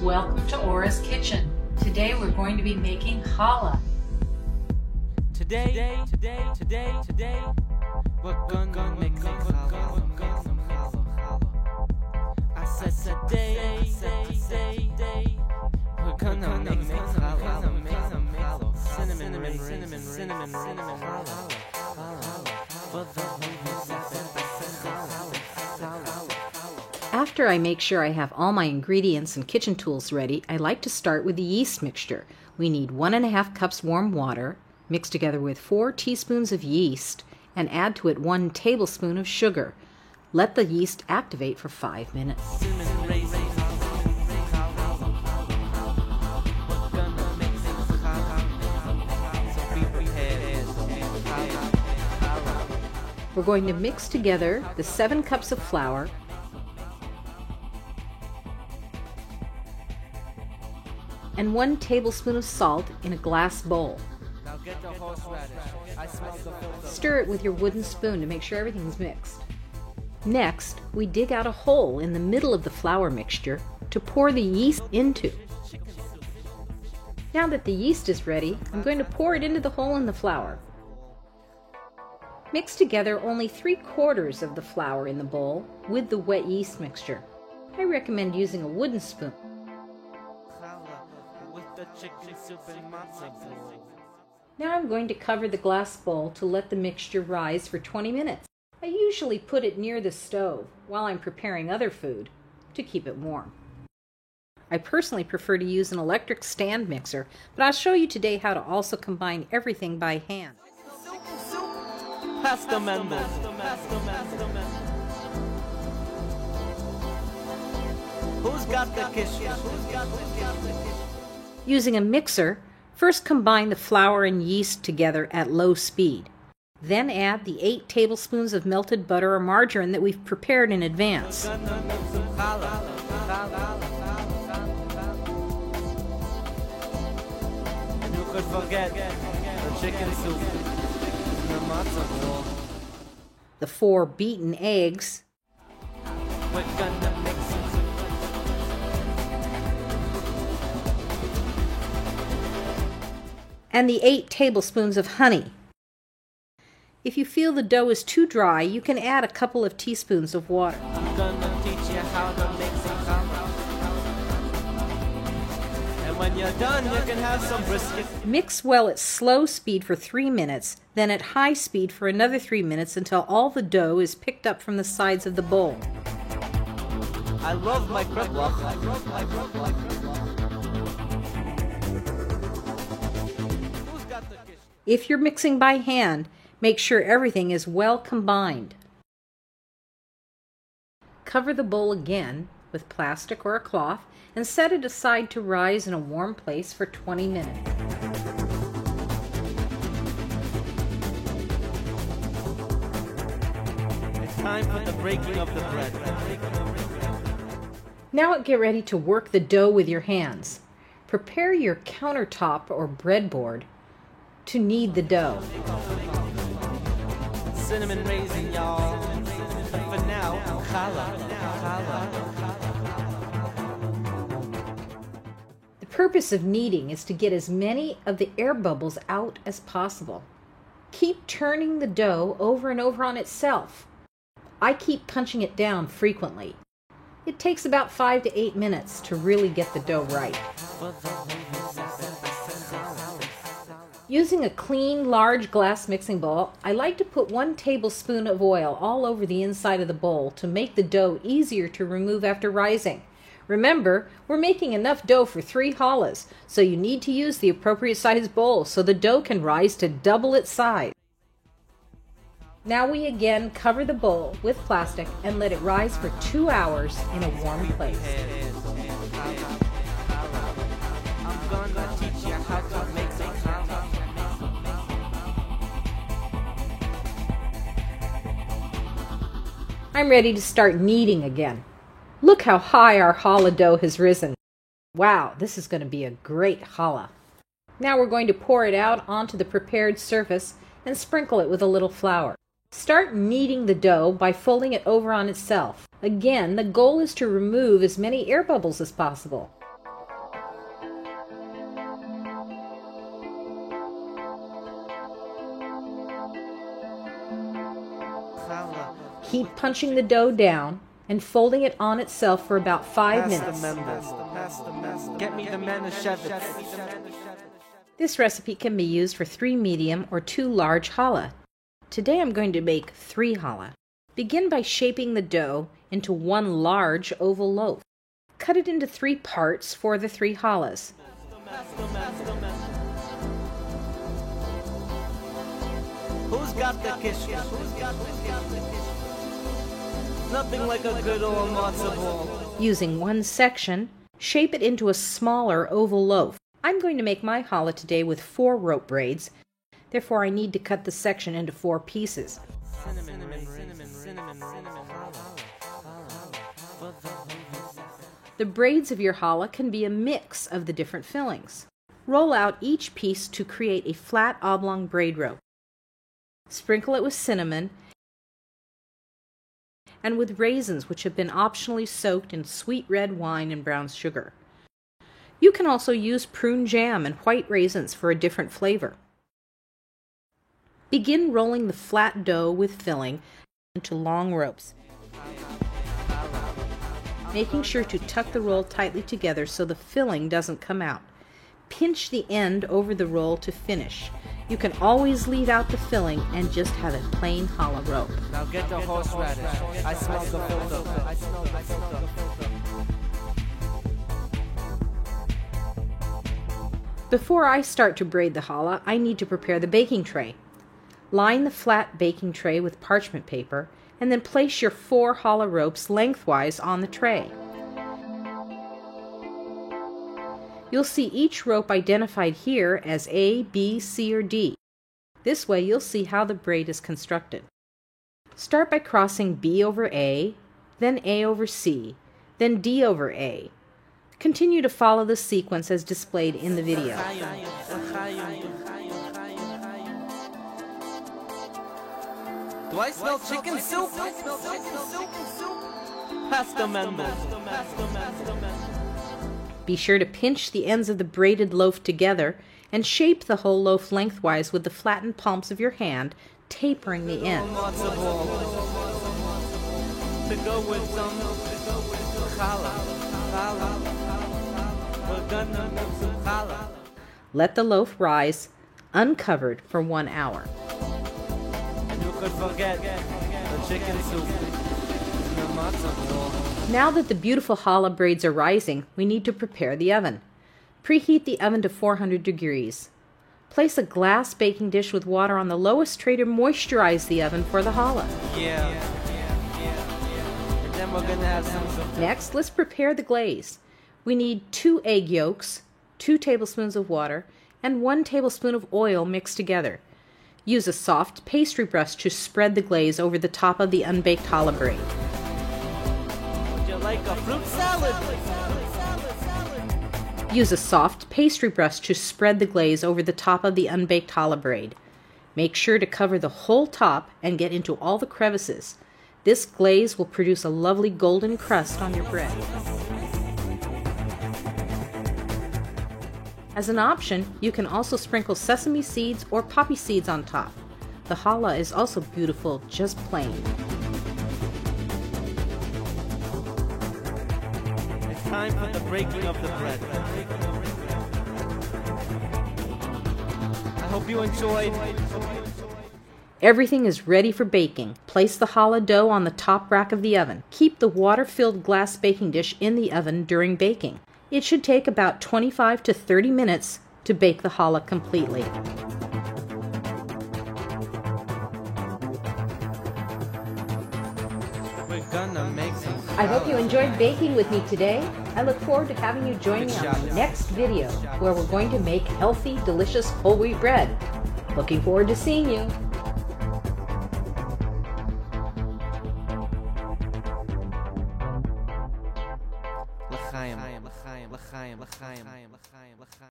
Welcome to Ora's Kitchen. Today we're going to be making challah. Today, we're gonna make some challah. I said today, we're gonna make some challah. Cinnamon challah. After I make sure I have all my ingredients and kitchen tools ready, I like to start with the yeast mixture. We need 1½ cups warm water, mixed together with 4 teaspoons of yeast, and add to it 1 tablespoon of sugar. Let the yeast activate for 5 minutes. We're going to mix together the 7 cups of flour, and 1 tablespoon of salt in a glass bowl. Now get the horseradish. I smell the filter. Stir it with your wooden spoon to make sure everything's mixed. Next, we dig out a hole in the middle of the flour mixture to pour the yeast into. Now that the yeast is ready, I'm going to pour it into the hole in the flour. Mix together only 3/4 of the flour in the bowl with the wet yeast mixture. I recommend using a wooden spoon. Chicken soup and matzo ball. Now I'm going to cover the glass bowl to let the mixture rise for 20 minutes. I usually put it near the stove while I'm preparing other food to keep it warm. I personally prefer to use an electric stand mixer, but I'll show you today how to also combine everything by hand. Pass the mendel. Who's got the kitchen? Using a mixer, first combine the flour and yeast together at low speed. Then add the 8 tablespoons of melted butter or margarine that we've prepared in advance. And you could forget the chicken soup and the matzo ball. The 4 beaten eggs, We're gonna mix it. and the 8 tablespoons of honey. If you feel the dough is too dry, you can add a couple of teaspoons of water. I'm gonna teach you how to make some challah. And when you're done, you can have some brisket. Mix well at slow speed for 3 minutes, then at high speed for another 3 minutes until all the dough is picked up from the sides of the bowl. I love my kreplach. If you're mixing by hand, make sure everything is well combined. Cover the bowl again with plastic or a cloth and set it aside to rise in a warm place for 20 minutes. It's time for the breaking of the bread. Now get ready to work the dough with your hands. Prepare your countertop or breadboard to knead the dough. Cinnamon raisin, y'all. But for now, challah. The purpose of kneading is to get as many of the air bubbles out as possible. Keep turning the dough over and over on itself. I keep punching it down frequently. It takes about 5 to 8 minutes to really get the dough right. Using a clean, large glass mixing bowl, I like to put 1 tablespoon of oil all over the inside of the bowl to make the dough easier to remove after rising. Remember, we're making enough dough for 3 challahs, so you need to use the appropriate size bowl so the dough can rise to double its size. Now we again cover the bowl with plastic and let it rise for 2 hours in a warm place. I'm gonna teach you how to make some challah. I'm ready to start kneading again. Look how high our challah dough has risen. Wow, this is going to be a great challah. Now we're going to pour it out onto the prepared surface and sprinkle it with a little flour. Start kneading the dough by folding it over on itself. Again, the goal is to remove as many air bubbles as possible. Keep punching the dough down and folding it on itself for about 5 minutes. Get me the man Shevet. This recipe can be used for 3 medium or 2 large challah. Today I'm going to make 3 challah. Begin by shaping the dough into 1 large oval loaf. Cut it into 3 parts for the 3 challahs. Who's got the kitchen? Nothing like a good old matzo ball. Using 1 section, shape it into a smaller oval loaf. I'm going to make my challah today with 4 rope braids, therefore I need to cut the section into 4 pieces. The braids of your challah can be a mix of the different fillings. Roll out each piece to create a flat oblong braid rope. Sprinkle it with cinnamon and with raisins, which have been optionally soaked in sweet red wine and brown sugar. You can also use prune jam and white raisins for a different flavor. Begin rolling the flat dough with filling into long ropes, making sure to tuck the roll tightly together so the filling doesn't come out. Pinch the end over the roll to finish. You can always leave out the filling and just have a plain challah rope. Now get the horseradish. I smell the filter. I smell the filter. Before I start to braid the challah, I need to prepare the baking tray. Line the flat baking tray with parchment paper and then place your 4 challah ropes lengthwise on the tray. You'll see each rope identified here as A, B, C, or D. This way you'll see how the braid is constructed. Start by crossing B over A, then A over C, then D over A. Continue to follow the sequence as displayed in the video. Do I smell chicken soup? Pasta Mendel. Be sure to pinch the ends of the braided loaf together and shape the whole loaf lengthwise with the flattened palms of your hand, tapering the end. To go with some challah. We're gonna make some challah. Let the loaf rise, uncovered, for 1 hour. And you could forget the chicken soup and the matzo ball. Now that the beautiful challah braids are rising, we need to prepare the oven. Preheat the oven to 400 degrees. Place a glass baking dish with water on the lowest tray to moisturize the oven for the challah. Yeah. And then we're gonna have some. Next, let's prepare the glaze. We need 2 egg yolks, 2 tablespoons of water, and 1 tablespoon of oil mixed together. Use a soft pastry brush to spread the glaze over the top of the unbaked challah braid. Like a fruit salad. Use a soft pastry brush to spread the glaze over the top of the unbaked challah braid. Make sure to cover the whole top and get into all the crevices. This glaze will produce a lovely golden crust on your bread. As an option, you can also sprinkle sesame seeds or poppy seeds on top. The challah is also beautiful just plain. Time for the breaking of the bread. I hope you enjoyed. Everything is ready for baking. Place the challah dough on the top rack of the oven. Keep the water-filled glass baking dish in the oven during baking. It should take about 25 to 30 minutes to bake the challah completely. We're gonna make some. I hope you enjoyed baking with me today. I look forward to having you join me on the next video where we're going to make healthy, delicious whole wheat bread. Looking forward to seeing you.